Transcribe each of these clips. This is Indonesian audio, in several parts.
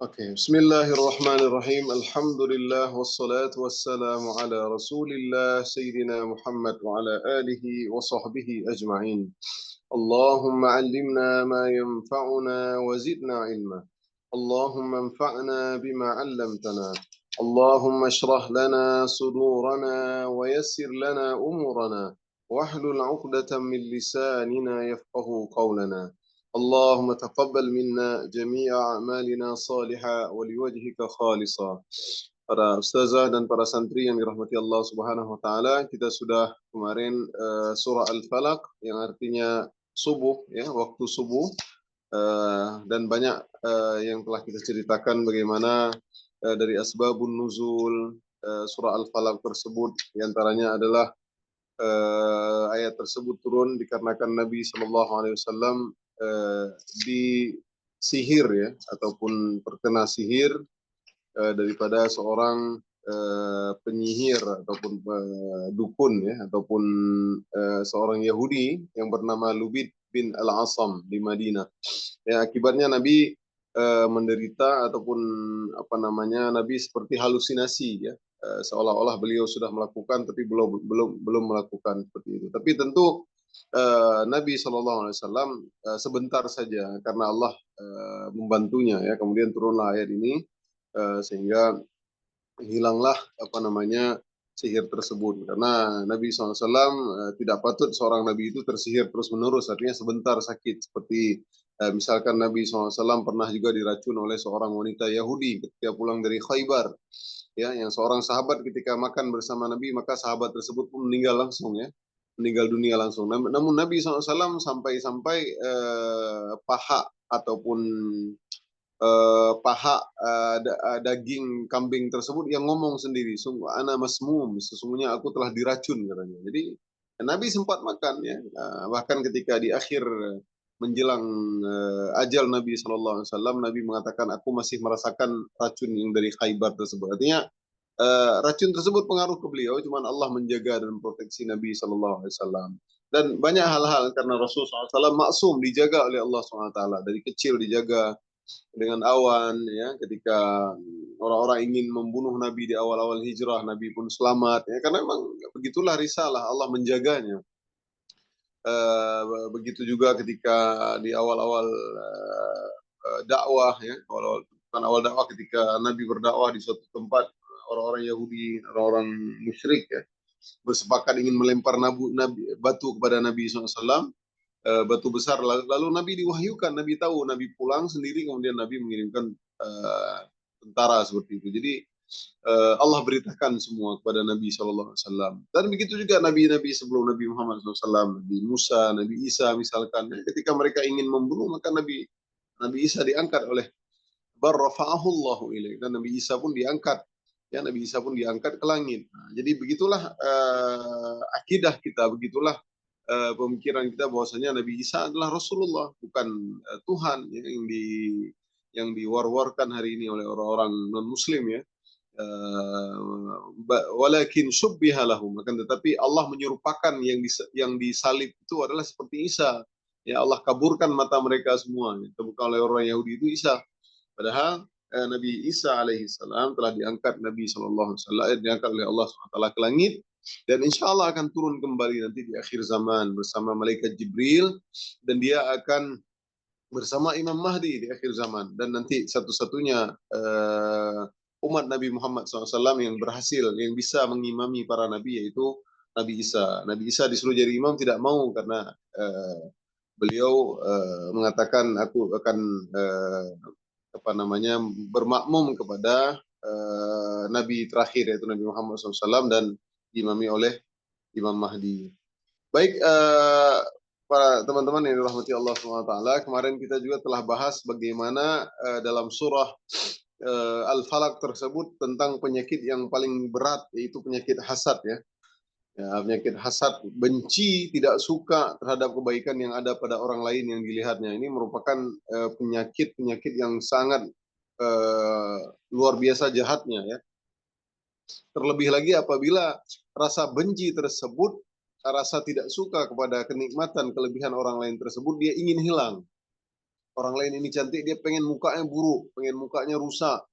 Oke, Bismillahirrahmanirrahim. Alhamdulillah wassalatu wassalamu ala Rasulillah Sayyidina Muhammad wa ala alihi wa sahbihi ajma'in. Allahumma 'allimna ma yanfa'una wa zidna ilma. Allahumma anfa'na bima 'allamtana. Allahumma shrah lana sudurana wa yassir lana umurana. Wahlul 'uqdatam min lisanina yafqahu qawlana. اللهم تقبل منا جميع أعمالنا صالحا ولوجهك خالصا. Para ustazah dan para santri yang dirahmati Allah Subhanahu wa taala, kita sudah kemarin surah Al-Falaq yang artinya subuh ya, waktu subuh. Dan banyak yang telah kita ceritakan bagaimana dari asbabun nuzul surah Al-Falaq tersebut, diantaranya adalah ayat tersebut turun dikarenakan Nabi Shallallahu Alaihi Wasallam disihir ya, ataupun terkena sihir daripada seorang penyihir ataupun dukun ya, ataupun seorang Yahudi yang bernama Lubid bin Al-Asam di Madinah. Ya, akibatnya Nabi menderita ataupun Nabi seperti halusinasi ya, seolah-olah beliau sudah melakukan tapi belum melakukan seperti itu. Tapi tentu Nabi SAW sebentar saja karena Allah membantunya ya, kemudian turunlah ayat ini sehingga hilanglah sihir tersebut, karena Nabi SAW tidak patut seorang Nabi itu tersihir terus menerus, artinya sebentar sakit. Seperti misalkan Nabi SAW pernah juga diracun oleh seorang wanita Yahudi ketika pulang dari Khaybar ya, yang seorang sahabat ketika makan bersama Nabi maka sahabat tersebut pun meninggal langsung ya, meninggal dunia langsung. Namun Nabi SAW sampai-sampai paha ataupun paha daging kambing tersebut yang ngomong sendiri, sungguh ana masmum, sesungguhnya aku telah diracun katanya. Jadi Nabi sempat makan ya, bahkan ketika di akhir menjelang ajal Nabi SAW, Nabi mengatakan aku masih merasakan racun yang dari Khaybar tersebut. Artinya racun tersebut pengaruh ke beliau, cuman Allah menjaga dan memproteksi Nabi SAW. Dan banyak hal-hal karena Rasulullah SAW maksum, dijaga oleh Allah SWT, dari kecil dijaga dengan awan ya, ketika orang-orang ingin membunuh Nabi di awal-awal hijrah, Nabi pun selamat ya, karena memang begitulah risalah Allah menjaganya. Begitu juga ketika di awal-awal dakwah ya, awal dakwah, ketika Nabi berdakwah di suatu tempat, orang-orang Yahudi, orang-orang musyrik ya, bersepakat ingin melempar batu kepada Nabi SAW, batu besar. Lalu Nabi diwahyukan, Nabi tahu, Nabi pulang sendiri, kemudian Nabi mengirimkan tentara seperti itu. Jadi Allah beritakan semua kepada Nabi SAW. Dan begitu juga nabi-nabi sebelum Nabi Muhammad SAW, Nabi Musa, Nabi Isa misalkan, ketika mereka ingin membunuh maka Nabi Isa diangkat oleh barrafa'ahullahu ilaih, dan Nabi Isa pun diangkat ya, Nabi Isa pun diangkat ke langit. Nah, jadi begitulah akidah kita, begitulah pemikiran kita bahwasanya Nabi Isa adalah Rasulullah, bukan Tuhan ya, yang diwar-warkan hari ini oleh orang-orang non-Muslim ya. Walakin syubbiha lahum, akan tetapi Allah menyerupakan yang disalib itu adalah seperti Isa. Ya, Allah kaburkan mata mereka semua. Terbuka oleh orang Yahudi itu Isa. Padahal Nabi Isa alaihissalam telah diangkat, Nabi SAW diangkat oleh Allah SWT ke langit, dan insya Allah akan turun kembali nanti di akhir zaman bersama malaikat Jibril, dan dia akan bersama Imam Mahdi di akhir zaman. Dan nanti satu-satunya umat Nabi Muhammad SAW yang berhasil, yang bisa mengimami para nabi, yaitu Nabi Isa. Nabi Isa disuruh jadi imam, tidak mau, karena beliau mengatakan aku akan bermakmum kepada Nabi terakhir, yaitu Nabi Muhammad SAW, dan diimami oleh Imam Mahdi. Baik, para teman-teman yang dirahmati Allah SWT, kemarin kita juga telah bahas bagaimana dalam surah Al-Falaq tersebut tentang penyakit yang paling berat, yaitu penyakit hasad ya. Penyakit hasad, benci, tidak suka terhadap kebaikan yang ada pada orang lain yang dilihatnya. Ini merupakan penyakit yang sangat luar biasa jahatnya ya. Terlebih lagi apabila rasa benci tersebut, rasa tidak suka kepada kenikmatan, kelebihan orang lain tersebut, dia ingin hilang. Orang lain ini cantik, dia pengen mukanya buruk, pengen mukanya rusak.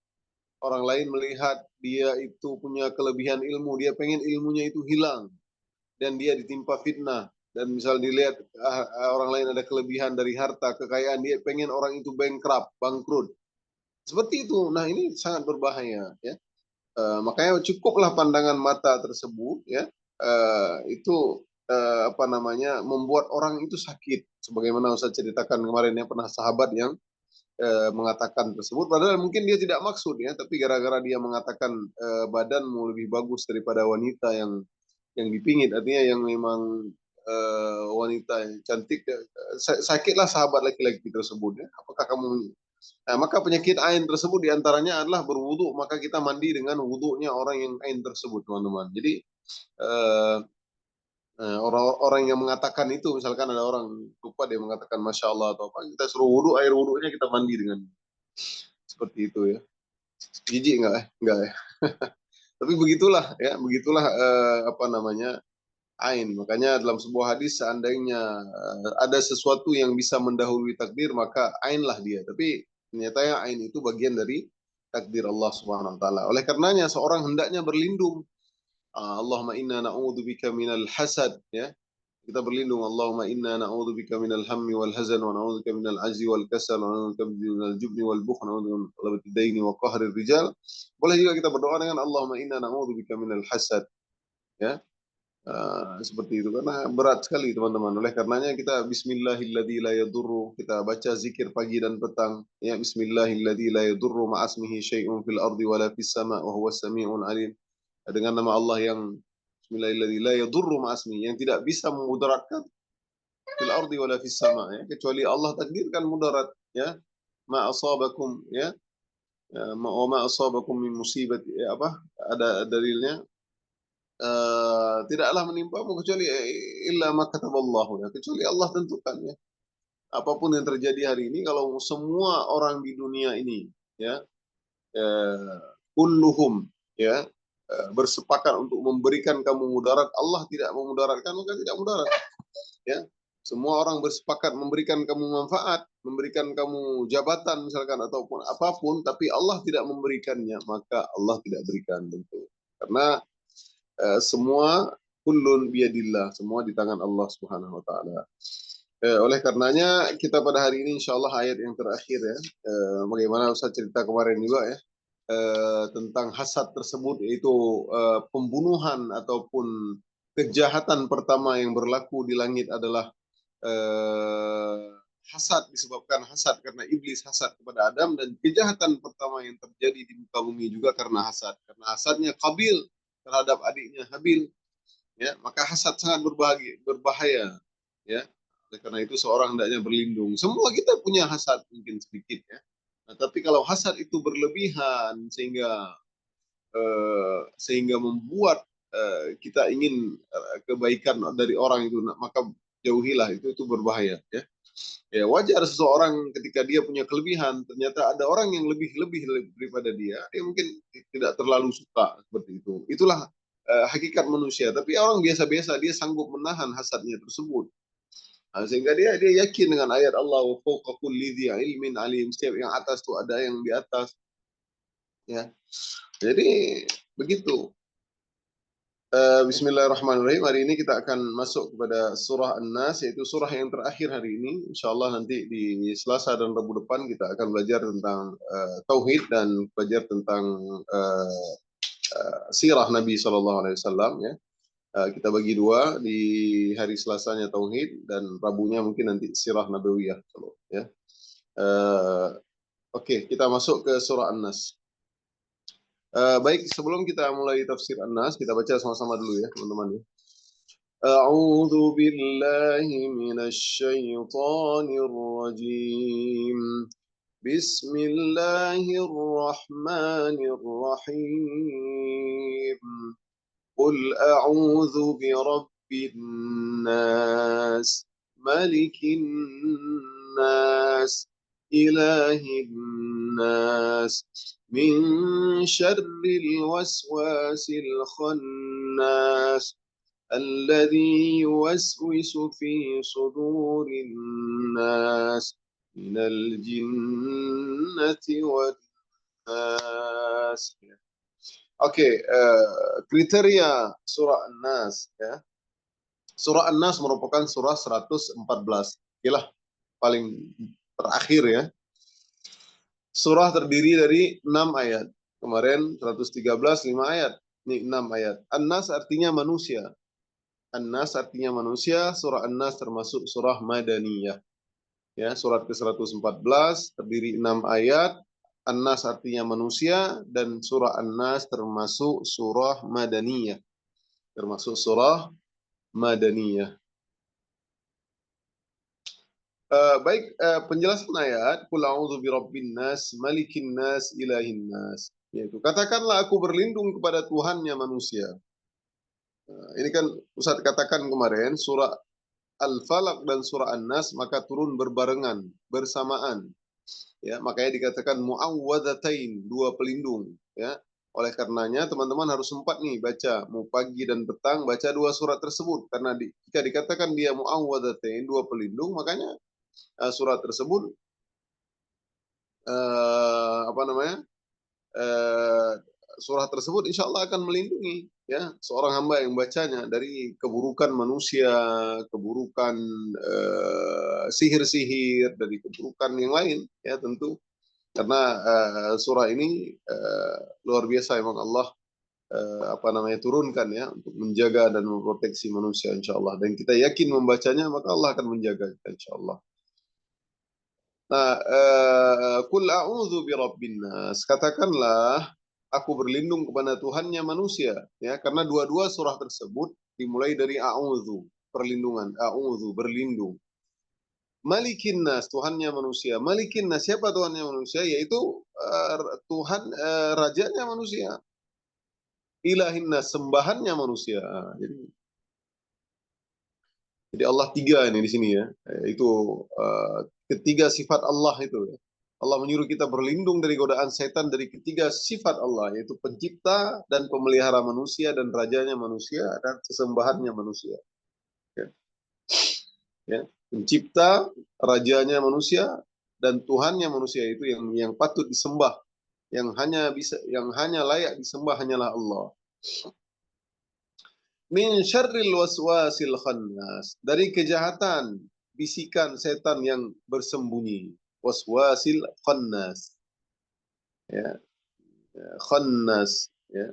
Orang lain melihat dia itu punya kelebihan ilmu, dia pengen ilmunya itu hilang dan dia ditimpa fitnah. Dan misal dilihat orang lain ada kelebihan dari harta, kekayaan, dia pengen orang itu bankrupt, bangkrut. Seperti itu. Nah, ini sangat berbahaya, ya. Makanya cukuplah pandangan mata tersebut, ya. Itu apa namanya, membuat orang itu sakit. Sebagaimana Ustaz ceritakan kemarin, ya, pernah sahabat yang mengatakan tersebut, padahal mungkin dia tidak maksud, ya, tapi gara-gara dia mengatakan badanmu lebih bagus daripada wanita yang dipingit, artinya yang memang wanita yang cantik, sakitlah sahabat laki-laki tersebut, ya. Apakah kamu, nah, maka penyakit ain tersebut diantaranya adalah berwudu, maka kita mandi dengan wudunya orang yang ain tersebut, teman-teman. Jadi eh, orang-orang yang mengatakan itu, misalkan ada orang lupa dia mengatakan masya Allah atau apa, kita suruh wudu, air wudunya kita mandi dengan seperti itu, ya. Jijik enggak? Enggak, ya. Tapi begitulah, ya, begitulah apa namanya, ain. Makanya dalam sebuah hadis, seandainya ada sesuatu yang bisa mendahului takdir, maka ain lah dia. Tapi ternyata ya ain itu bagian dari takdir Allah Subhanahu wa taala. Oleh karenanya seorang hendaknya berlindung. Allahumma inna na'udzubika minal hasad, ya. Kita berlindung, Allahumma inna na'udzubika minal hammi wal hazan wa na'udzubika minal ajzi wal kasal wa na'udzubika minal jubni wal bukhl wa na'udzubika min ghalabati daini wa qahrir rijal. Boleh juga kita berdoa dengan Allahumma inna na'udzubika minal hasad, ya. Seperti itu, karena berat sekali, teman-teman. Oleh karenanya kita bismillahilladzi la yadurru, kita baca zikir pagi dan petang, ya. Bismillahilladzi la yadurru ma'asmihi syai'un fil ardi wala fis sama' wa huwas sami'un alim. Dengan nama Allah yang bismillahilladzi la yadurru ma'asmihi, yang tidak bisa memudaratkan fil ardi wala fis sama', ya, kecuali Allah takdirkan mudarat, ya. Ma asabakum, ya, ma asabakum min musibat, ya, apa, ada dalilnya, tidaklah menimpamu kecuali illa ma kataballahu, ya, kecuali Allah tentukan, ya. Apapun yang terjadi hari ini, kalau semua orang di dunia ini, ya, eh, kulluhum, ya, bersepakat untuk memberikan kamu mudarat, Allah tidak memudaratkan, maka tidak mudarat, ya. Semua orang bersepakat memberikan kamu manfaat, memberikan kamu jabatan misalkan ataupun apapun, tapi Allah tidak memberikannya, maka Allah tidak berikan, tentu. Karena semua kullun biyadillah, semua di tangan Allah Subhanahu wa taala. Oleh karenanya kita pada hari ini insyaallah ayat yang terakhir, ya. Bagaimana Ustaz cerita kemarin juga, ya, tentang hasad tersebut, yaitu pembunuhan ataupun kejahatan pertama yang berlaku di langit adalah eh, hasad, disebabkan hasad karena iblis hasad kepada Adam, dan kejahatan pertama yang terjadi di muka bumi juga karena hasad, karena hasadnya Qabil terhadap adiknya Habil, ya. Maka hasad sangat berbahaya, ya. Oleh karena itu seorang hendaknya berlindung. Semua kita punya hasad mungkin sedikit, ya. Nah, tapi kalau hasad itu berlebihan sehingga membuat kita ingin kebaikan dari orang itu, maka jauhilah, itu berbahaya, ya. Ya, wajar seseorang ketika dia punya kelebihan, ternyata ada orang yang lebih daripada dia mungkin tidak terlalu suka seperti itu. Itulah hakikat manusia. Tapi orang biasa-biasa dia sanggup menahan hasadnya tersebut. Nah, sehingga dia yakin dengan ayat Allah, wa fawqa kulli dzi ilmin alim, setiap yang atas itu ada yang di atas, ya. Jadi begitu. Bismillahirrahmanirrahim. Hari ini kita akan masuk kepada surah An-Nas, yaitu surah yang terakhir hari ini. Insyaallah nanti di Selasa dan Rabu depan kita akan belajar tentang tauhid dan belajar tentang sirah Nabi Shallallahu Alaihi Wasallam, ya. Kita bagi dua, di hari Selasanya tauhid dan Rabunya mungkin nanti sirah Nabawiyah, ya. Oke, kita masuk ke surah An-Nas. Baik, sebelum kita mulai tafsir An-Nas, kita baca sama-sama dulu, ya, teman-teman, ya. أعوذ بالله من الشيطان الرجيم بسم الله الرحمن الرحيم قل أعوذ برب الناس ملك الناس إله الناس من شر الوسواس الخناس الذي يوسوس في صدور الناس minal jinnati wan nas. Oke, kriteria surah An-Nas ya. Surah An-Nas merupakan surah 114. Oke, paling terakhir ya. Surah terdiri dari 6 ayat. Kemarin 113, 5 ayat. Ini 6 ayat. An-Nas artinya manusia. An-Nas artinya manusia. Surah An-Nas termasuk surah Madaniyah. Ya, surat ke-114 terdiri 6 ayat. An-Nas artinya manusia dan surah An-Nas termasuk surah Madaniyah. Termasuk surah Madaniyah. Baik, penjelasan ayat qul a'udzu birabbin nas malikin nas ilahin nas, yaitu katakanlah aku berlindung kepada Tuhannya manusia. Ini kan Ustaz katakan kemarin surah Al-Falaq dan surah An-Nas maka turun berbarengan, bersamaan. Ya, makanya dikatakan muawwadzatain, dua pelindung, ya. Oleh karenanya teman-teman harus sempat nih baca mau pagi dan petang baca dua surat tersebut karena jika dikatakan dia muawwadzatain, dua pelindung, makanya surat tersebut apa namanya eh, surah tersebut insya Allah akan melindungi ya seorang hamba yang bacanya dari keburukan manusia, keburukan sihir-sihir, dari keburukan yang lain ya tentu karena surah ini luar biasa emang Allah apa namanya turunkan ya untuk menjaga dan memproteksi manusia insya Allah dan kita yakin membacanya maka Allah akan menjaga kita insya Allah. Nah, kul a'udzu birabbin nas. Katakanlah aku berlindung kepada Tuhannya manusia, ya, karena dua-dua surah tersebut dimulai dari a'udzu, perlindungan, a'udzu, berlindung. Malikin nas, Tuhannya manusia. Malikin nas, siapa Tuhannya manusia? Yaitu Tuhan rajanya manusia. Ilahin nas, sembahannya manusia. Jadi Allah tiga ini di sini ya. Itu ketiga sifat Allah itu ya. Allah menyuruh kita berlindung dari godaan setan dari ketiga sifat Allah yaitu pencipta dan pemelihara manusia dan rajanya manusia dan sesembahannya manusia. Ya. Ya. Pencipta, rajanya manusia dan Tuhannya manusia itu yang patut disembah, yang hanya layak disembah hanyalah Allah. Min syarril waswasil khannas, dari kejahatan bisikan setan yang bersembunyi. Waswasil khannas, ya, khannas, ya.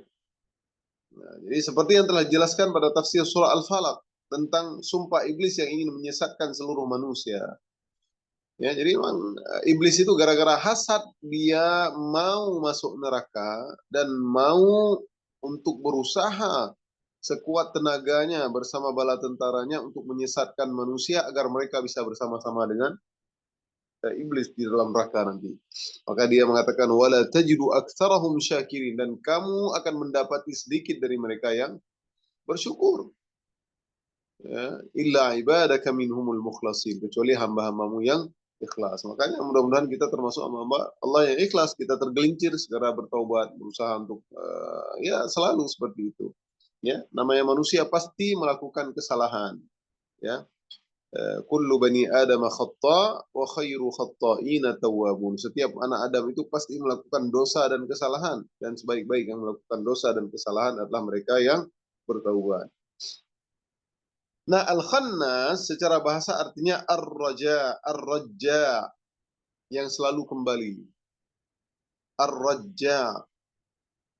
Nah, jadi seperti yang telah dijelaskan pada tafsir surah Al-Falaq tentang sumpah iblis yang ingin menyesatkan seluruh manusia. Ya, jadi memang iblis itu gara-gara hasad dia mau masuk neraka dan mau untuk berusaha sekuat tenaganya bersama bala tentaranya untuk menyesatkan manusia agar mereka bisa bersama-sama dengan iblis di dalam neraka nanti. Maka dia mengatakan wala tajidu aktsarahum syakirin, dan kamu akan mendapati sedikit dari mereka yang bersyukur. Ya, illa ibadaka minhumul mukhlasin, kecuali hamba-hambamu yang ikhlas. Makanya mudah-mudahan kita termasuk hamba Allah yang ikhlas, kita tergelincir segera bertaubat, berusaha untuk ya selalu seperti itu. Ya, namanya manusia pasti melakukan kesalahan. Ya, kullu bani Adam khata wa khairu khata'ina tawwabun. Setiap anak Adam itu pasti melakukan dosa dan kesalahan dan sebaik-baik yang melakukan dosa dan kesalahan adalah mereka yang bertaubat. Nah, al-khannas secara bahasa artinya ar-raja, ar-raja yang selalu kembali. Ar-raja.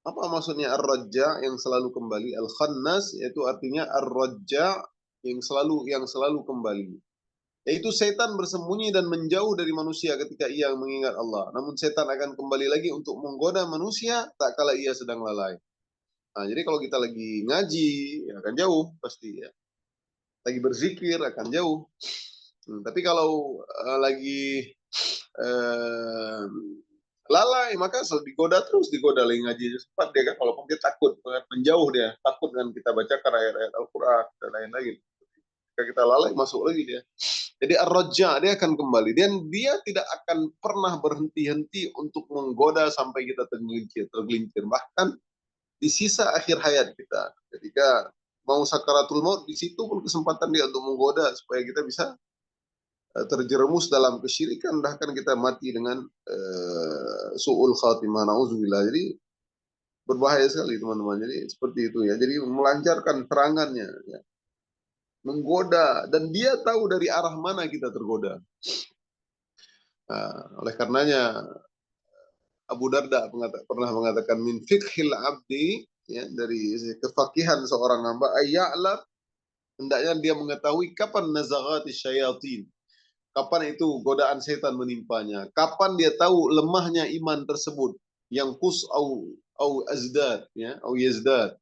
Apa maksudnya ar-raja yang selalu kembali? Al-khannas yaitu artinya ar-raja yang selalu kembali. Yaitu setan bersembunyi dan menjauh dari manusia ketika ia mengingat Allah. Namun setan akan kembali lagi untuk menggoda manusia tak kala ia sedang lalai. Nah, jadi kalau kita lagi ngaji, ya akan jauh pasti ya. Lagi berzikir akan jauh. Tapi kalau lagi lalai maka digoda terus, digoda lagi ngaji sempat dia kan, walaupun dia takut menjauh, dia takut dengan kita bacakan ayat-ayat Al-Quran dan lain-lain. Jika kita lalai masuk lagi dia. Jadi ar-raja dia akan kembali dan dia tidak akan pernah berhenti-henti untuk menggoda sampai kita tergelincir. Bahkan di sisa akhir hayat kita ketika mau sakaratul maut, di situ pun kesempatan dia untuk menggoda supaya kita bisa terjerumus dalam kesyirikan, bahkan kita mati dengan su'ul khatimah, na'udzubillah. Jadi berbahaya sekali teman-teman. Jadi seperti itu ya. Jadi melancarkan serangannya, ya, menggoda, dan dia tahu dari arah mana kita tergoda. Nah, oleh karenanya Abu Darda pernah mengatakan, min fiqhil abdi, ya, dari kefakihan seorang hamba, ayya'lam, hendaknya dia mengetahui kapan nazaghati syayatin, kapan itu godaan setan menimpanya, kapan dia tahu lemahnya iman tersebut, yang kus au azdad, ya, au yazdad,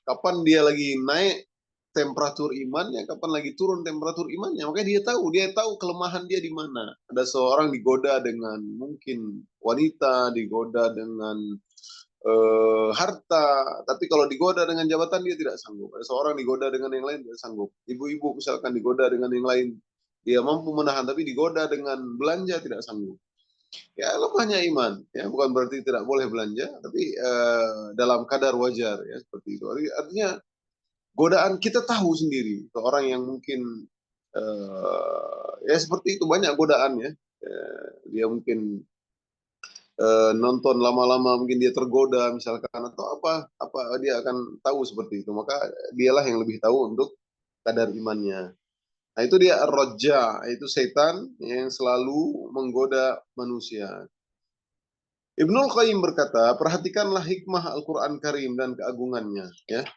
kapan dia lagi naik temperatur imannya, kapan lagi turun temperatur imannya. Makanya dia tahu kelemahan dia di mana. Ada seorang digoda dengan mungkin wanita, digoda dengan harta, tapi kalau digoda dengan jabatan dia tidak sanggup. Ada seorang digoda dengan yang lain tidak sanggup. Ibu-ibu misalkan digoda dengan yang lain, dia mampu menahan, tapi digoda dengan belanja tidak sanggup. Ya, lemahnya iman, ya, bukan berarti tidak boleh belanja, tapi dalam kadar wajar, ya, seperti itu. Artinya godaan kita tahu sendiri. Orang yang mungkin ya seperti itu, banyak godaan, ya. Dia mungkin nonton lama-lama, mungkin dia tergoda misalkan, atau apa dia akan tahu seperti itu. Maka dialah yang lebih tahu untuk kadar imannya. Nah, itu dia ar-rajja, itu setan yang selalu menggoda manusia. Ibnul Qayyim berkata, perhatikanlah hikmah Al-Quran Karim dan keagungannya, ya.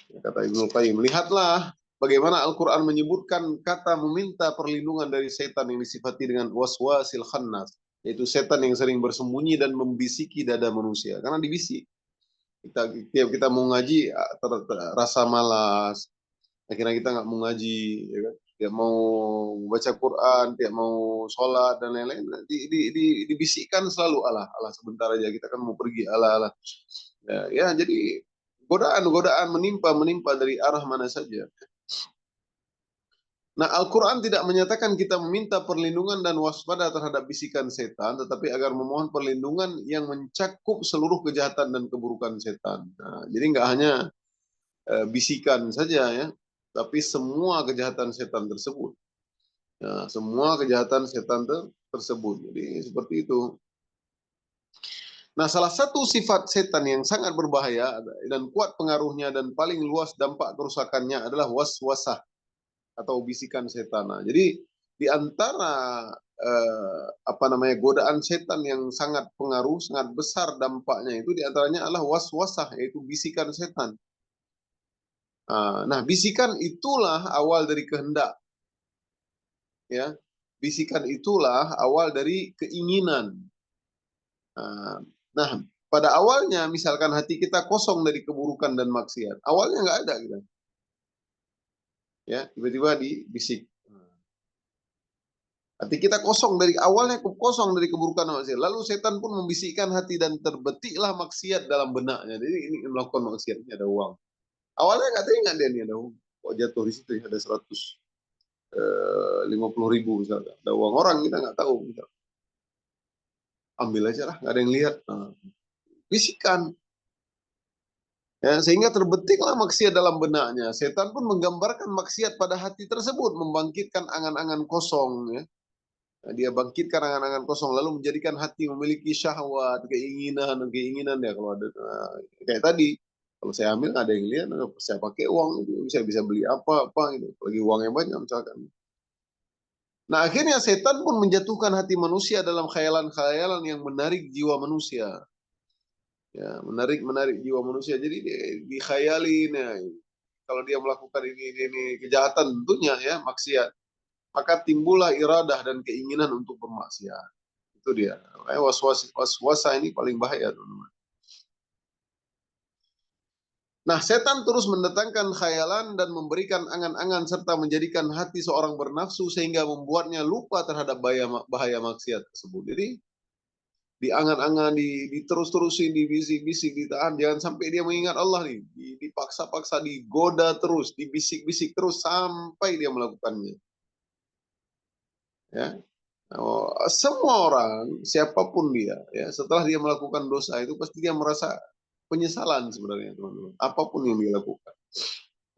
Kata Ibnul Qayyim, lihatlah bagaimana Al-Quran menyebutkan kata meminta perlindungan dari setan yang disifati dengan waswasil khannas, yaitu setan yang sering bersembunyi dan membisiki dada manusia. Karena dibisik. Tiap kita mau ngaji, rasa malas, akhirnya kita nggak mau ngaji, ya kan? Tiap mau baca Quran, tiap mau sholat dan lain-lain, dibisikkan selalu, alah sebentar aja, kita kan mau pergi, alah. Ya, jadi godaan menimpa dari arah mana saja. Nah, Al-Quran tidak menyatakan kita meminta perlindungan dan waspada terhadap bisikan setan, tetapi agar memohon perlindungan yang mencakup seluruh kejahatan dan keburukan setan. Nah, jadi nggak hanya bisikan saja, ya, tapi semua kejahatan setan tersebut. Ya, semua kejahatan setan tersebut. Jadi seperti itu. Nah, salah satu sifat setan yang sangat berbahaya dan kuat pengaruhnya dan paling luas dampak kerusakannya adalah waswasah atau bisikan setan. Nah, jadi di antara godaan setan yang sangat pengaruh, sangat besar dampaknya itu, di antaranya adalah waswasah, yaitu bisikan setan. Nah, bisikan itulah awal dari kehendak, ya. Bisikan itulah awal dari keinginan. Nah, pada awalnya misalkan hati kita kosong dari keburukan dan maksiat, awalnya nggak ada gitu, ya, tiba-tiba dibisik. Hati kita kosong dari awalnya, kosong dari keburukan dan maksiat, lalu setan pun membisikkan hati dan terbetiklah maksiat dalam benaknya. Jadi ini melakukan maksiat, ini ada uang. Awalnya nggak teringat dia ini ada uang, kok jatuh di situ ada 150.000 misalnya, ada uang orang, kita nggak tahu, misalnya. Ambil aja lah, nggak ada yang lihat. Bisikan, ya, sehingga terbetiklah maksiat dalam benaknya. Setan pun menggambarkan maksiat pada hati tersebut, membangkitkan angan-angan kosong, ya. Nah, dia bangkitkan angan-angan kosong, lalu menjadikan hati memiliki syahwat, keinginan ya, kalau ada kayak tadi, kalau saya ambil nggak ada yang lihat, saya pakai uang itu, saya bisa beli apa gitu, lagi uangnya banyak misalkan. Nah, akhirnya setan pun menjatuhkan hati manusia dalam khayalan-khayalan yang menarik jiwa manusia. Ya, menarik jiwa manusia. Jadi dikhayalin, ya, kalau dia melakukan ini kejahatan tentunya, ya, maksiat, maka timbullah iradah dan keinginan untuk bermaksiat. Itu dia. Waswasa ini paling bahaya, teman-teman. Nah, setan terus mendatangkan khayalan dan memberikan angan-angan serta menjadikan hati seorang bernafsu sehingga membuatnya lupa terhadap bahaya maksiat tersebut. Jadi diangan-angan, diterus-terusin, dibisik-bisik, ditahan, jangan sampai dia mengingat Allah nih, dipaksa-paksa, digoda terus, dibisik-bisik terus sampai dia melakukannya. Ya, semua orang, siapapun dia, ya, setelah dia melakukan dosa itu pasti dia merasa penyesalan sebenarnya, teman-teman. Apapun yang dia lakukan,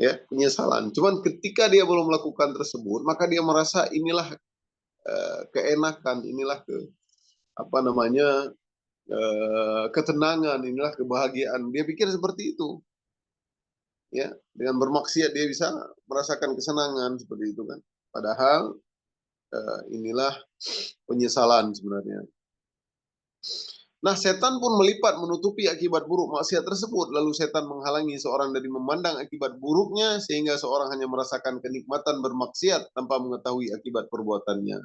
ya, penyesalan. Cuman ketika dia belum melakukan tersebut, maka dia merasa inilah keenakan, inilah apa namanya, ketenangan, inilah kebahagiaan. Dia pikir seperti itu. Ya, dengan bermaksiat dia bisa merasakan kesenangan seperti itu kan. Padahal inilah penyesalan sebenarnya. Nah, setan pun melipat menutupi akibat buruk maksiat tersebut. Lalu setan menghalangi seorang dari memandang akibat buruknya, sehingga seorang hanya merasakan kenikmatan bermaksiat tanpa mengetahui akibat perbuatannya.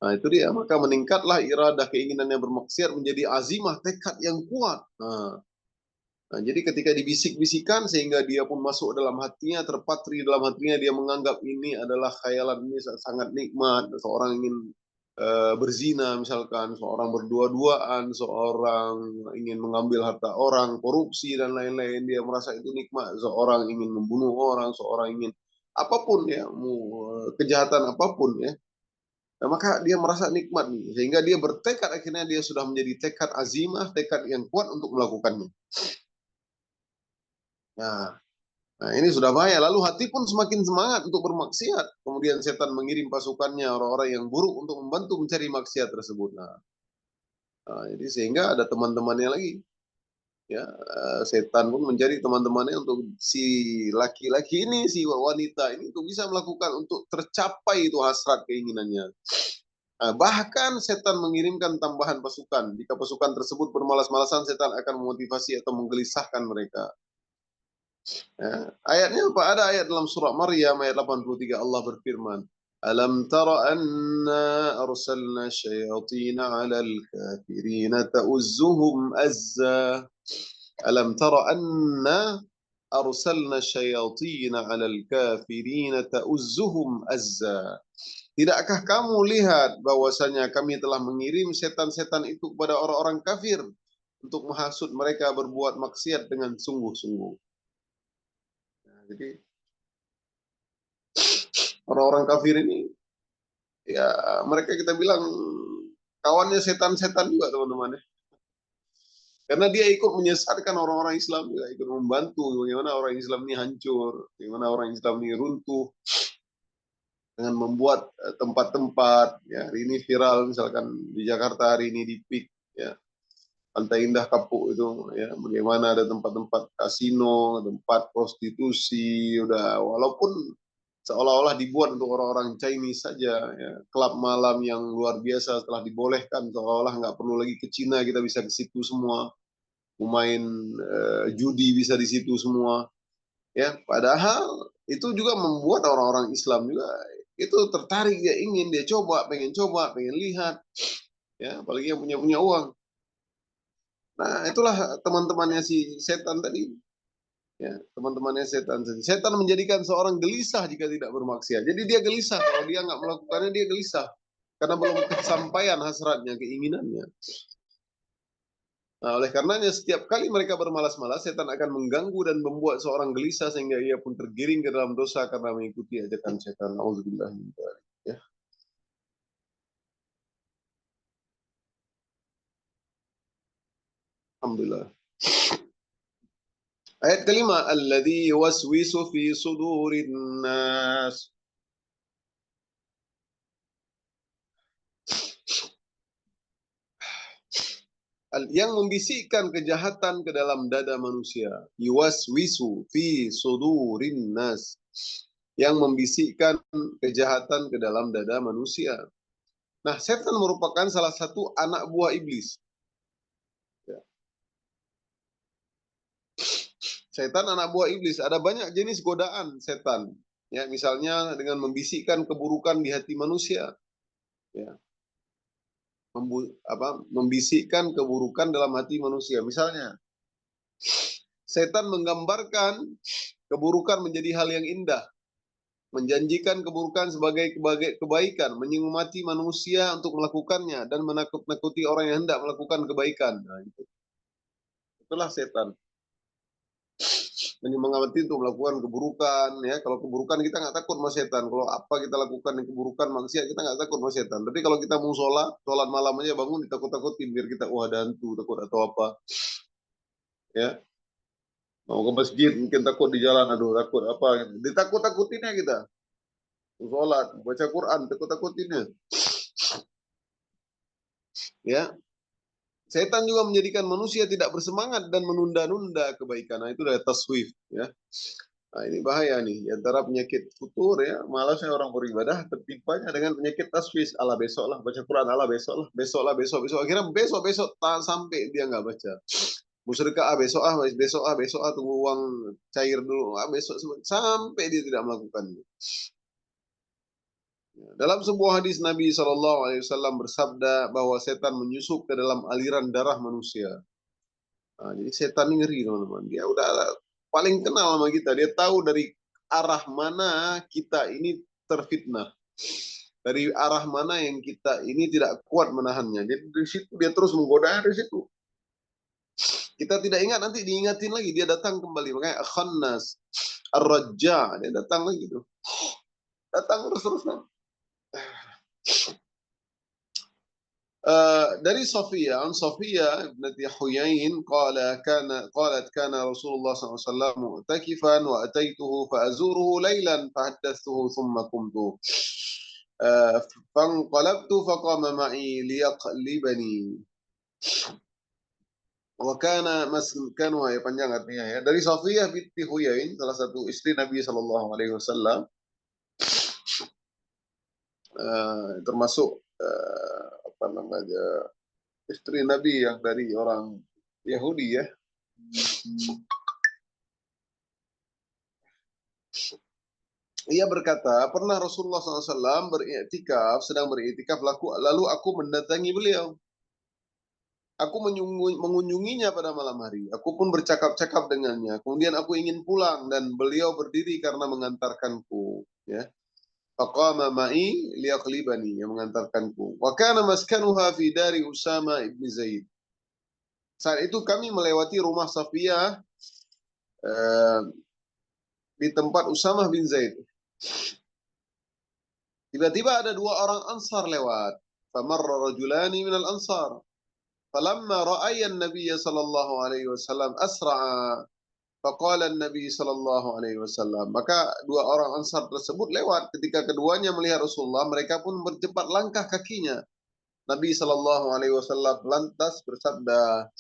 Nah, itu dia. Maka meningkatlah iradah, keinginannya bermaksiat menjadi azimah, tekad yang kuat. Nah, jadi ketika dibisik-bisikan sehingga dia pun masuk dalam hatinya, terpatri dalam hatinya, dia menganggap ini adalah khayalan, ini sangat nikmat. Seorang ingin berzina misalkan, seorang berdua-duaan, seorang ingin mengambil harta orang, korupsi dan lain-lain, dia merasa itu nikmat. Seorang ingin membunuh orang, seorang ingin apapun ya, kejahatan apapun ya. Nah, maka dia merasa nikmat nih, sehingga dia bertekad, akhirnya dia sudah menjadi tekad azimah, tekad yang kuat untuk melakukannya. Nah, ini sudah bahaya. Lalu hati pun semakin semangat untuk bermaksiat. Kemudian setan mengirim pasukannya, orang-orang yang buruk, untuk membantu mencari maksiat tersebut. Jadi sehingga ada teman-temannya lagi. Ya, setan pun mencari teman-temannya untuk si laki-laki ini, si wanita ini, untuk bisa melakukan, untuk tercapai itu hasrat keinginannya. Bahkan setan mengirimkan tambahan pasukan. Jika pasukan tersebut bermalas-malasan, setan akan memotivasi atau menggelisahkan mereka. Ya. Ayatnya apa? Ada ayat dalam surah Maryam ayat 83, Allah berfirman, Alam tara anna arsalna syayatina 'alal kafirina ta'uzzuhum azza. Alam tara anna arsalna syayatina 'alal kafirina ta'uzzuhum azza. Tidakkah kamu lihat bahwasanya kami telah mengirim setan-setan itu kepada orang-orang kafir untuk menghasut mereka berbuat maksiat dengan sungguh-sungguh. Jadi orang-orang kafir ini, ya mereka kita bilang kawannya setan-setan juga teman-teman ya. Karena dia ikut menyesatkan orang-orang Islam juga, ikut membantu bagaimana orang Islam ini hancur, bagaimana orang Islam ini runtuh dengan membuat tempat-tempat. Ya, hari ini viral misalkan di Jakarta hari ini di PIK, ya, Pantai Indah Kapuk itu, ya, bagaimana ada tempat-tempat kasino, tempat prostitusi, udah walaupun seolah-olah dibuat untuk orang-orang Chinese saja, ya. Klub malam yang luar biasa telah dibolehkan, seolah-olah nggak perlu lagi ke Cina, kita bisa ke situ semua, pemain judi bisa di situ semua, ya. Padahal itu juga membuat orang-orang Islam juga itu tertarik, dia ingin, dia coba, pengen lihat, ya, apalagi yang punya uang. Nah, itulah teman-temannya si setan tadi. Ya, teman-temannya setan. Setan menjadikan seorang gelisah jika tidak bermaksiat. Jadi dia gelisah, kalau dia nggak melakukannya dia gelisah. Karena belum kesampaian hasratnya, keinginannya. Nah, oleh karenanya setiap kali mereka bermalas-malas, setan akan mengganggu dan membuat seorang gelisah sehingga ia pun tergiring ke dalam dosa karena mengikuti ajakan setan. Auzubillah min dzalik. Ya. Alhamdulillah. Ayat kelima, alladzi yuwaswisu fi sudurin nas. Yang membisikkan kejahatan ke dalam dada manusia. Yuwaswisu fi sudurin nas. Yang membisikkan kejahatan ke dalam dada manusia. Nah, setan merupakan salah satu anak buah iblis. Ya. Setan anak buah iblis. Ada banyak jenis godaan setan. Ya, misalnya dengan membisikkan keburukan di hati manusia. Ya. Membisikkan keburukan dalam hati manusia. Misalnya, setan menggambarkan keburukan menjadi hal yang indah, menjanjikan keburukan sebagai kebaikan, menyemangati manusia untuk melakukannya, dan menakut-nakuti orang yang hendak melakukan kebaikan. Nah, itulah setan. Menyemangati untuk melakukan keburukan. Ya, kalau keburukan kita nggak takut sama setan. Kalau apa kita lakukan yang keburukan maksiat, kita nggak takut sama setan. Tapi kalau kita mau sholat malam aja bangun ditakut-takutin biar kita ada hantu takut atau apa. Ya, mau ke masjid mungkin takut di jalan, aduh takut apa, ditakut-takutinnya kita. sholat, baca Quran, takut-takutinnya. Ya, setan juga menjadikan manusia tidak bersemangat dan menunda-nunda kebaikan. Nah, itu adalah taswif. Ya, nah, ini bahaya nih. Di antara penyakit futur ya, malasnya orang beribadah tertimpanya dengan penyakit taswif. Ala besok lah baca Quran, ala besok lah, besok lah, besok, besok. Akhirnya besok, besok tak sampai dia nggak baca. Musyrikah besok besok besok tunggu uang cair dulu besok sampai dia tidak melakukannya. Dalam sebuah hadis Nabi SAW bersabda bahwa setan menyusup ke dalam aliran darah manusia. Nah, jadi setan ini ngeri teman-teman. Dia udah paling kenal sama kita. Dia tahu dari arah mana kita ini terfitnah. Dari arah mana yang kita ini tidak kuat menahannya. Jadi dari situ dia terus menggoda dari situ. Kita tidak ingat, nanti diingatin lagi. Dia datang kembali. Makanya Khannas, Ar-Rajja. Dia datang lagi tuh. Datang terus-terus. dari Sofia binti Huyain qalat kana Rasulullah SAW mu'takifan wa ataituhu fa azuruhu laylan fa haddathuhu thumma qumtu fanqalabtu faqama ma'i liyaqlibani wa kana maskanwa ya panjang artinya ya. Dari Sofia binti Huyain, salah satu istri Nabi SAW, termasuk apa namanya, istri Nabi yang dari orang Yahudi ya. Ia berkata, pernah Rasulullah SAW sedang beriktikaf, lalu aku mendatangi beliau. Aku mengunjunginya pada malam hari. Aku pun bercakap-cakap dengannya. Kemudian aku ingin pulang dan beliau berdiri karena mengantarkanku. Ya. Faqama ma'i liyaqlibani, yang mengantarkanku. Wa kana maskanuha fi dari Usama ibn Zaid. Saat itu kami melewati rumah Safiyah di tempat Usama bin Zaid. Tiba-tiba ada dua orang Ansar lewat. Famarra rajulani minal Ansar. Falamma ra'ayya an-nabiy sallallahu alaihi wasallam asra'a. Faqala an-nabiy sallallahu alaihi wasallam. Maka dua orang Ansar tersebut lewat. Ketika keduanya melihat Rasulullah, mereka pun bercepat langkah kakinya. Nabi sallallahu alaihi wasallam lantas bersabda,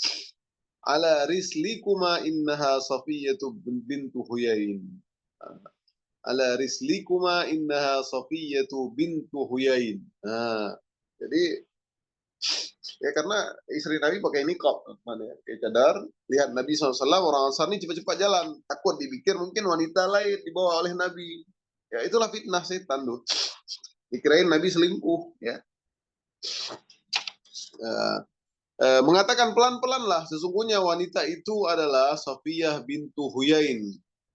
"Ala rislikuma innaha Safiyatu bintu Huyain." Ala rislikuma innaha Safiyatu bintu Huyain. Nah, jadi ya karena istri Nabi pakai niqab, mana ya, kayak cadar. Lihat Nabi SAW, orang Ansar ini cepat-cepat jalan, takut dipikir mungkin wanita lain dibawa oleh Nabi. Ya itulah fitnah setan tuh. Dikirain Nabi selingkuh, ya. Mengatakan pelan-pelan lah, sesungguhnya wanita itu adalah Safiyah bintu Huyain.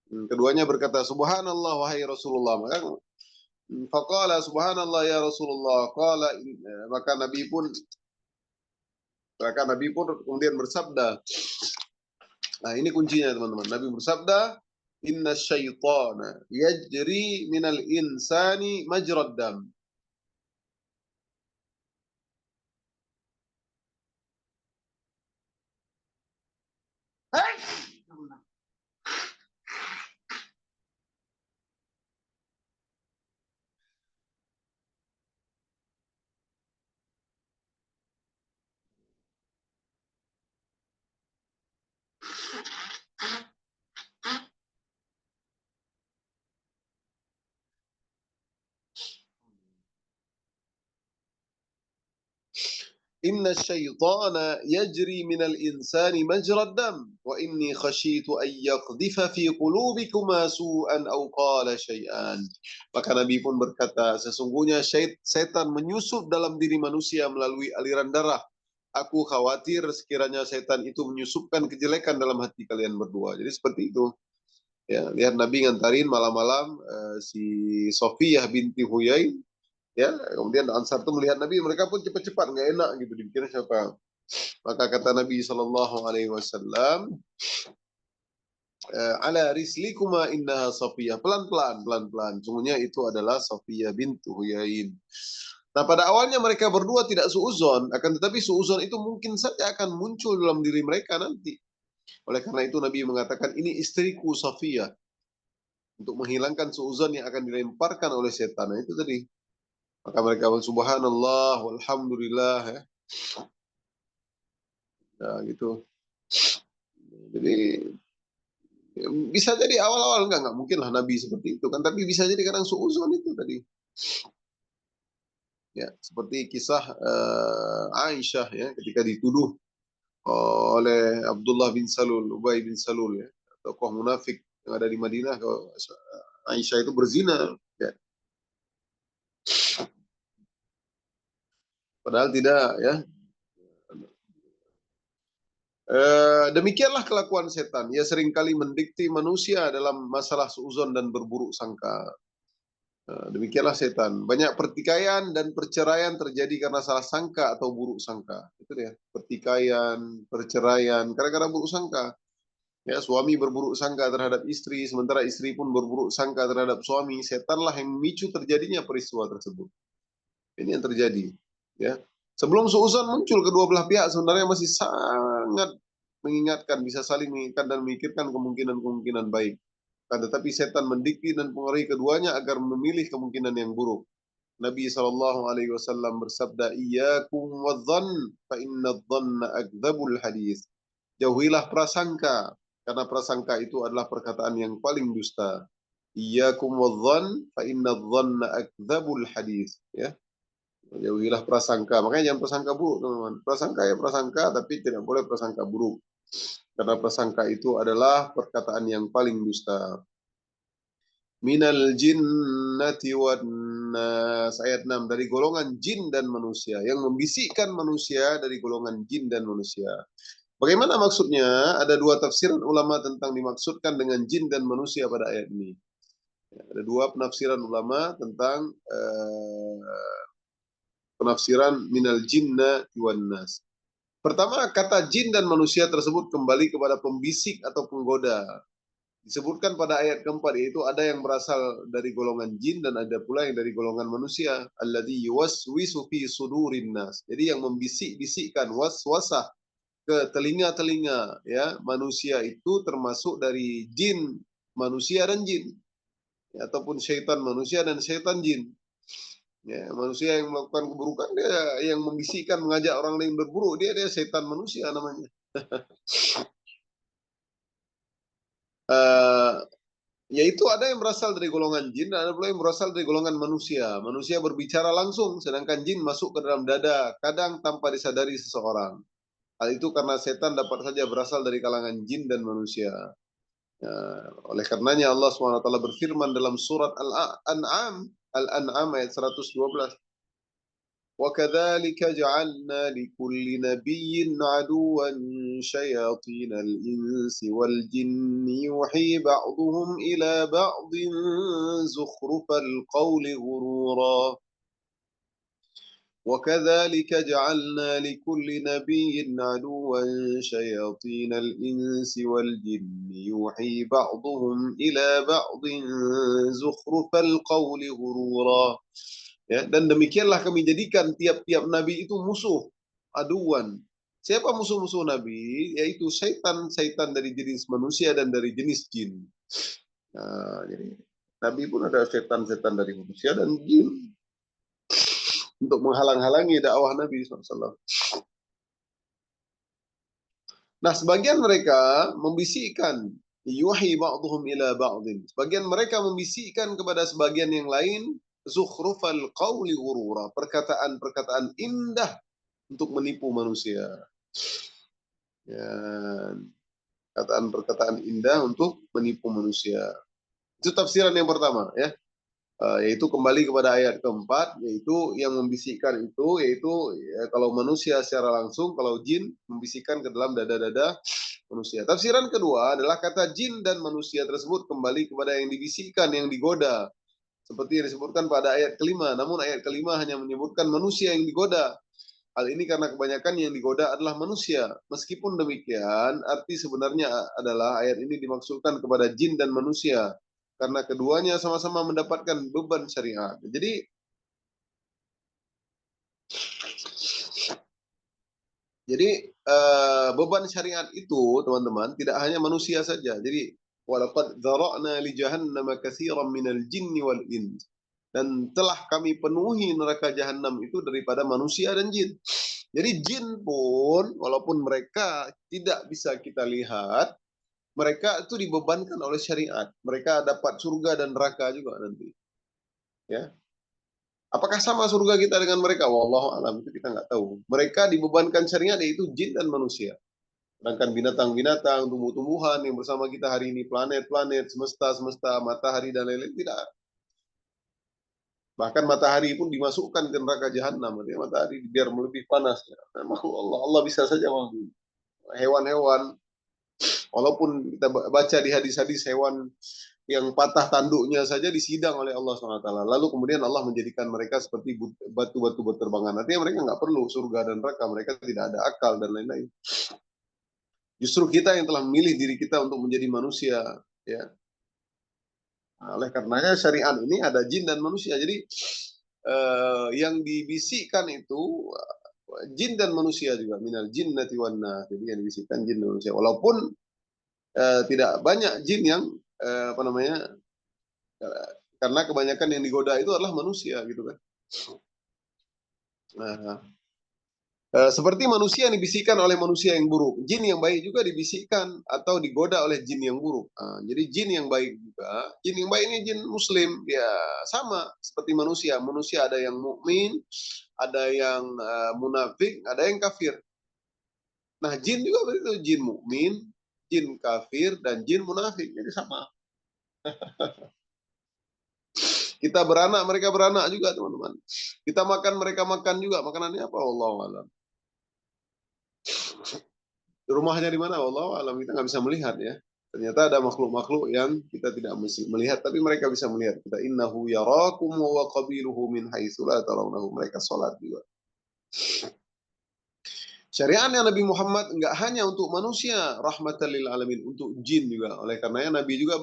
Keduanya berkata, Subhanallah wahai Rasulullah. Faqala Subhanallah ya Rasulullah. Maka Nabi pun kemudian bersabda. Nah, ini kuncinya teman-teman. Nabi bersabda, "Inna syaitana yajri minal insani majrad dam." Inna syaitana yajri minal insani majrad dam wa inni khashitu an yaqdhifa fi qulubikuma su'an aw qala syai'an. Maka Nabi pun berkata, sesungguhnya setan menyusup dalam diri manusia melalui aliran darah. Aku khawatir sekiranya setan itu menyusupkan kejelekan dalam hati kalian berdua. Jadi seperti itu. Ya, lihat Nabi ngantarin malam-malam si Sofiyah binti Huyai. Ya, kemudian Ansar itu melihat Nabi, mereka pun cepat-cepat, nggak enak gitu, dipikirnya siapa. Maka kata Nabi Shallallahu Alaihi Wasallam, ala rislikuma innaha Safiyah, pelan-pelan, pelan-pelan. Sungguhnya itu adalah Safiyah bintu Huyain. Nah, pada awalnya mereka berdua tidak suuzon, akan tetapi suuzon itu mungkin saja akan muncul dalam diri mereka nanti. Oleh karena itu Nabi mengatakan, ini istriku Safiyah. untuk menghilangkan suuzon yang akan dilemparkan oleh setan. Nah, itu tadi. Maka mereka subhanallah walhamdulillah ya. Nah, gitu. Jadi bisa jadi awal-awal enggak mungkin lah Nabi seperti itu kan, tapi bisa jadi kadang suuzon itu tadi. Ya, seperti kisah Aisyah ya ketika dituduh oleh Abdullah bin Salul, Ubay bin Salul ya, tokoh munafik yang ada di Madinah kalau Aisyah itu berzina ya. Padahal tidak ya. Demikianlah kelakuan setan. Ia seringkali mendikti manusia dalam masalah suuzon dan berburuk sangka. Demikianlah setan. Banyak pertikaian dan perceraian terjadi karena salah sangka atau buruk sangka. Itu dia. Pertikaian, perceraian, karena buruk sangka. Ya, suami berburuk sangka terhadap istri, sementara istri pun berburuk sangka terhadap suami. Setanlah yang memicu terjadinya peristiwa tersebut. Ini yang terjadi. Ya, sebelum suuzon muncul, kedua belah pihak sebenarnya masih sangat mengingatkan, bisa saling mengingatkan dan memikirkan kemungkinan-kemungkinan baik. Tetapi setan mendikti dan mempengaruhi keduanya agar memilih kemungkinan yang buruk. Nabi SAW bersabda, "Iyyakum wadh-dhann, fa inna adh-dhanna akdzabul hadis." Jauhilah prasangka, karena prasangka itu adalah perkataan yang paling dusta. Iyyakum wadh-dhann, fa inna adh-dhanna akdzabul hadis. Ya, jauhilah prasangka. Makanya jangan prasangka buruk, teman-teman. Prasangka ya prasangka, tapi tidak boleh prasangka buruk. Karena prasangka itu adalah perkataan yang paling dusta. Minal jinnati wan nas, ayat 6, dari golongan jin dan manusia, yang membisikkan manusia dari golongan jin dan manusia. Bagaimana maksudnya? Ada dua tafsiran ulama tentang dimaksudkan dengan jin dan manusia pada ayat ini. Ada dua penafsiran ulama tentang penafsiran minal jinna wan nas. Pertama, kata jin dan manusia tersebut kembali kepada pembisik atau penggoda. Disebutkan pada ayat keempat, yaitu ada yang berasal dari golongan jin dan ada pula yang dari golongan manusia. Alladzi yuwaswisu fi sudurin nas. Jadi yang membisik-bisikkan, waswasah ke telinga-telinga ya manusia itu termasuk dari jin manusia dan jin ya, ataupun syaitan manusia dan syaitan jin. Ya, manusia yang melakukan keburukan, dia yang membisikkan, mengajak orang lain berburuk, dia syaitan manusia namanya. Uh, Yaitu ada yang berasal dari golongan jin dan ada pula yang berasal dari golongan manusia. Manusia berbicara langsung, sedangkan jin masuk ke dalam dada, kadang tanpa disadari seseorang. Hal itu karena setan dapat saja berasal dari kalangan jin dan manusia. Ya, oleh karenanya Allah SWT berfirman dalam surat Al-An'am ayat 112. وَكَذَلِكَ جَعَلْنَا لِكُلِّ نَبِيٍّ عَدُوًّا شَيَاطِينَ الْإِنسِ وَالْجِنِّ يُوحِي بَعْضُهُمْ إِلَى بَعْضٍ زُخْرُفَ الْقَوْلِ غُرُورًا وَكَذَلِكَ جَعَلْنَا لِكُلِّ نَبِيٍّ عَدُوًّا شَيَاطِينَ الْإِنسِ وَالْجِنِّ يُوحِي بَعْضُهُمْ إِلَى بَعْضٍ زُخْرُفَ الْقَوْلِ غُرُورًا. Ya, dan demikianlah kami jadikan tiap-tiap nabi itu musuh, aduan. Siapa musuh-musuh nabi? Yaitu syaitan-syaitan dari jenis manusia dan dari jenis jin. Nah, jadi nabi pun ada setan-setan dari manusia dan jin untuk menghalang-halangi dakwah Nabi SAW. Nah, sebagian mereka membisikkan, yuhi ba'duhum ila ba'din. Sebagian mereka membisikkan kepada sebagian yang lain, zukhrufal qawli ghurura, perkataan-perkataan indah untuk menipu manusia. Ya, perkataan-perkataan indah untuk menipu manusia. Itu tafsiran yang pertama, ya. Yaitu kembali kepada ayat keempat, yaitu yang membisikkan itu, yaitu ya, kalau manusia secara langsung, kalau jin membisikkan ke dalam dada-dada manusia. Tafsiran kedua adalah kata jin dan manusia tersebut kembali kepada yang dibisikkan, yang digoda. Seperti yang disebutkan pada ayat kelima, namun ayat kelima hanya menyebutkan manusia yang digoda. Hal ini karena kebanyakan yang digoda adalah manusia. Meskipun demikian, arti sebenarnya adalah ayat ini dimaksudkan kepada jin dan manusia. Karena keduanya sama-sama mendapatkan beban syariat. Jadi beban syariat itu, teman-teman, tidak hanya manusia saja. Jadi Walaqad dzara'na li jahannama katsiran minal jinni wal ins. Dan telah kami penuhi neraka jahanam itu daripada manusia dan jin. Jadi jin pun walaupun mereka tidak bisa kita lihat, mereka itu dibebankan oleh syariat. Mereka dapat surga dan neraka juga nanti. Ya. Apakah sama surga kita dengan mereka? Wallahu alam, itu kita nggak tahu. Mereka dibebankan syariat yaitu jin dan manusia. Sedangkan binatang-binatang, tumbuh-tumbuhan yang bersama kita hari ini, planet-planet, semesta-semesta, matahari dan lain-lain tidak. Bahkan matahari pun dimasukkan ke neraka jahanam. Matahari biar lebih panas. Allah bisa saja mampu. Hewan-hewan, walaupun kita baca di hadis-hadis hewan yang patah tanduknya saja disidang oleh Allah SWT. Lalu kemudian Allah menjadikan mereka seperti batu-batu berterbangan. Artinya mereka nggak perlu surga dan neraka. Mereka tidak ada akal dan lain-lain. Justru kita yang telah memilih diri kita untuk menjadi manusia. Ya. Nah, oleh karenanya syariat ini ada jin dan manusia. Jadi yang dibisikkan itu jin dan manusia juga. Minal jinnati wan nas. Jadi yang dibisikkan jin dan manusia. Walaupun tidak banyak jin yang apa namanya, karena kebanyakan yang digoda itu adalah manusia gitu kan. Nah, seperti manusia yang dibisikkan oleh manusia yang buruk, jin yang baik juga dibisikkan atau digoda oleh jin yang buruk. Jadi jin yang baik juga, jin yang baik ini jin muslim, ya sama seperti manusia. Manusia ada yang mukmin, ada yang munafik, ada yang kafir. Nah, jin juga begitu, jin mukmin, jin kafir dan jin munafik. Jadi sama. Kita beranak, mereka beranak juga, teman-teman. Kita makan, mereka makan juga. Makanannya apa? Wallahu a'lam. Rumahnya di mana? Wallahu a'lam. Kita nggak bisa melihat ya. Ternyata ada makhluk-makhluk yang kita tidak melihat, tapi mereka bisa melihat kita. Innahu yarakum wa qabiluhu min haitsu la tarawnahu. Mereka sholat juga. Syariatnya Nabi Muhammad enggak hanya untuk manusia, rahmatan lil alamin, untuk jin juga. Oleh karenanya Nabi juga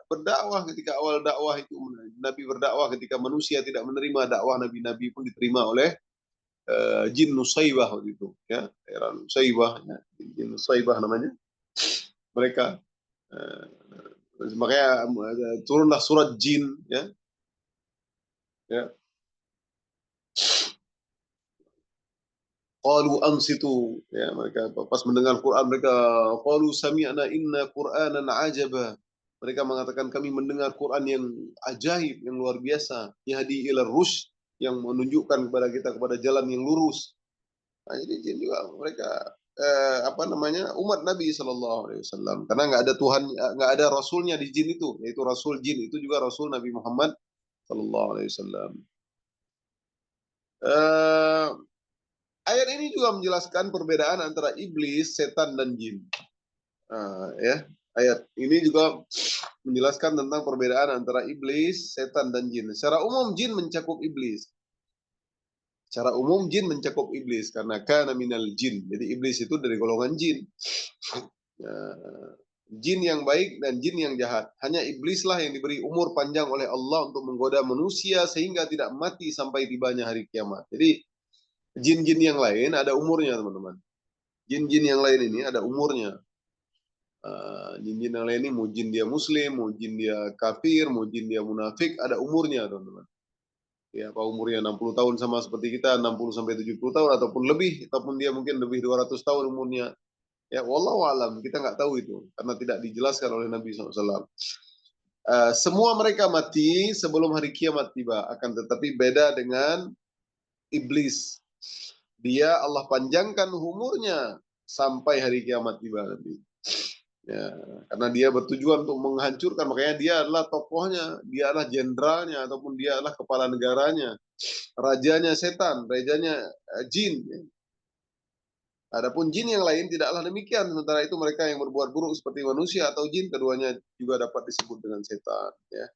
berdakwah ketika awal dakwah itu. Nabi berdakwah ketika manusia tidak menerima dakwah Nabi-Nabi pun diterima oleh jin Nusaybah waktu itu. Ya, era Nusaybah, ya, jin Nusaybah namanya. Mereka makanya turunlah surat jin, ya. Ya. Qalu ansitu, ya, mereka pas mendengar Quran mereka qalu sami'na inna Qur'anan ajaba. Mereka mengatakan kami mendengar Quran yang ajaib, yang luar biasa, yahdi ila rusy, yang menunjukkan kepada kita kepada jalan yang lurus. Nah, jadi jin juga mereka apa namanya, umat Nabi Shallallahu Alaihi Wasallam, karena nggak ada Tuhan, nggak ada Rasulnya di jin itu, yaitu Rasul jin itu juga Rasul Nabi Muhammad Shallallahu Alaihi Wasallam. Ayat ini juga menjelaskan perbedaan antara iblis, setan, dan jin. Ya, ayat ini juga menjelaskan tentang perbedaan antara iblis, setan, dan jin. Secara umum jin mencakup iblis. Secara umum jin mencakup iblis karena kana minal jin. Jadi iblis itu dari golongan jin. Jin yang baik dan jin yang jahat. Hanya iblislah yang diberi umur panjang oleh Allah untuk menggoda manusia sehingga tidak mati sampai tibanya hari kiamat. Jadi jin-jin yang lain ada umurnya, teman-teman. Jin-jin yang lain ini ada umurnya. Jin-jin yang lain ini mau jin dia muslim, mau jin dia kafir, mau jin dia munafik, ada umurnya, teman-teman. Ya, apa umurnya 60 tahun sama seperti kita, 60 sampai 70 tahun ataupun lebih, ataupun dia mungkin lebih 200 tahun umurnya. Ya, wallahu alam, kita nggak tahu itu karena tidak dijelaskan oleh Nabi SAW. Semua mereka mati sebelum hari kiamat tiba, akan tetapi beda dengan iblis. Dia Allah panjangkan umurnya sampai hari kiamat tiba nanti. Ya, karena dia bertujuan untuk menghancurkan, makanya dia adalah tokohnya, dia adalah jenderalnya, ataupun dia adalah kepala negaranya, rajanya setan, rajanya jin. Adapun jin yang lain tidaklah demikian, sementara itu mereka yang berbuat buruk seperti manusia atau jin, keduanya juga dapat disebut dengan setan. Ya.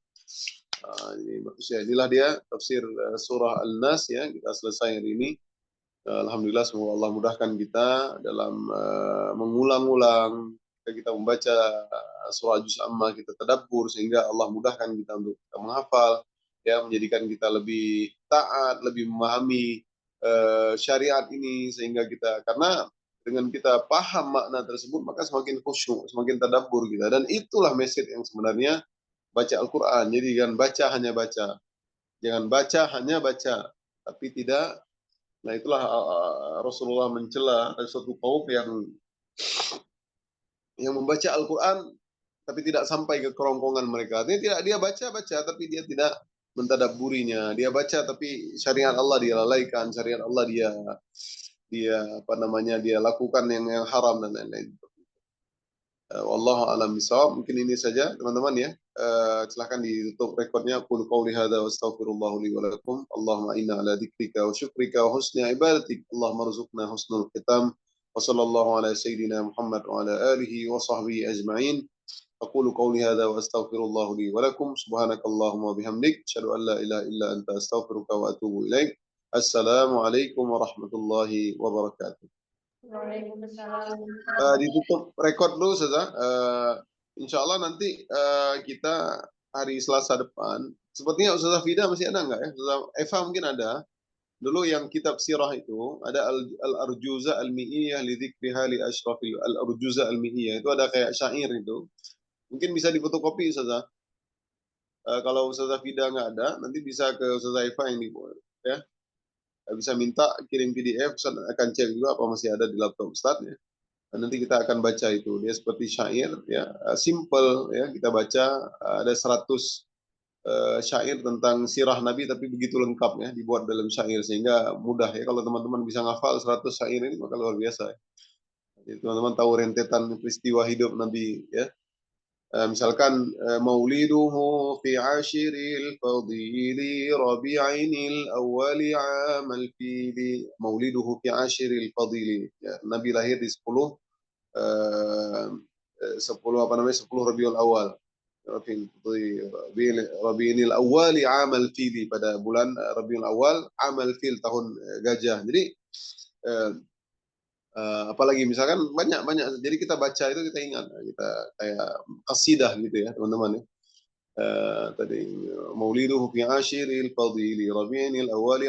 Ini manusia. Inilah dia tafsir surah Al-Nas, ya, kita selesai hari ini. Alhamdulillah, semoga Allah mudahkan kita dalam mengulang-ulang kita membaca surah Juz Amma, kita tadabbur sehingga Allah mudahkan kita untuk kita menghafal, ya, menjadikan kita lebih taat, lebih memahami syariat ini, sehingga kita, karena dengan kita paham makna tersebut, maka semakin khusyuk, semakin tadabbur kita. Dan itulah message yang sebenarnya baca Al-Quran. Jadi jangan baca hanya baca. Jangan baca hanya baca. Tapi tidak, nah itulah Rasulullah mencela suatu kaum yang membaca Al-Quran tapi tidak sampai ke kerongkongan mereka. Artinya tidak, dia baca-baca tapi dia tidak mentadabburinya. Dia baca tapi syariat Allah dia lalaikan, syariat Allah dia apa namanya, dia lakukan yang haram dan lain-lain. Wallahu a'lam bishawab. Mungkin ini saja teman-teman ya. Silahkan ditutup rekodnya. Qul qouli hadza wa astaghfirullah li wa lakum. Allahumma inna ala dzikrika wa syukrika wa husni ibadatik. Allahumma rzuqna husnul khitam. Wa sallallahu ala sayyidina Muhammad wa ala alihi wa sahbihi ajma'in. أقول قولي هذا وأستغفر الله لي ولكم سبحانك اللهم وبحمدك أشهد أن لا إله إلا أنت أستغفرك وأتوب إليك السلام عليكم ورحمة الله وبركاته. Waalaikumsalam. Ditutup rekod dulu Ustazah. Insya Allah nanti kita hari Selasa depan. Sepertinya Ustazah Fida masih ada nggak ya? Ustazah Eva mungkin ada. Dulu yang kitab sirah itu ada Al-Arjuza Al-Mi'iyah li dzikriha li asyrafil Al-Arjuza Al-Mi'iyah itu ada kayak syair itu. Mungkin bisa difotokopi Ustazah. Kalau Ustazah Fida nggak ada, nanti bisa ke Ustazah Eva yang dibuat. Ya. Bisa minta kirim PDF, Ustaz akan cek juga apa masih ada di laptop Ustaz ya. Dan nanti kita akan baca itu. Dia seperti syair ya, simple ya, kita baca ada 100 syair tentang sirah Nabi tapi begitu lengkap ya, dibuat dalam syair sehingga mudah ya, kalau teman-teman bisa ngafal 100 syair ini maka luar biasa ya. Jadi teman-teman tahu rentetan peristiwa hidup Nabi ya. Misalkan mauliduhu fi ashiril fadili rabi'inil awwali amal fili, mauliduhu fi ashiril fadili ya, Nabi lahir di 10 apa namanya, 10 Rabiul Awal, Rabi'inil awwali amal fili, pada bulan Rabiul Awal amal fil, tahun gajah. Jadi apalagi misalkan banyak jadi kita baca itu kita ingat, kita kayak qasidah gitu ya teman-teman ya. Tadi mauliduhu fi ashiril fadili rabi'inil awwali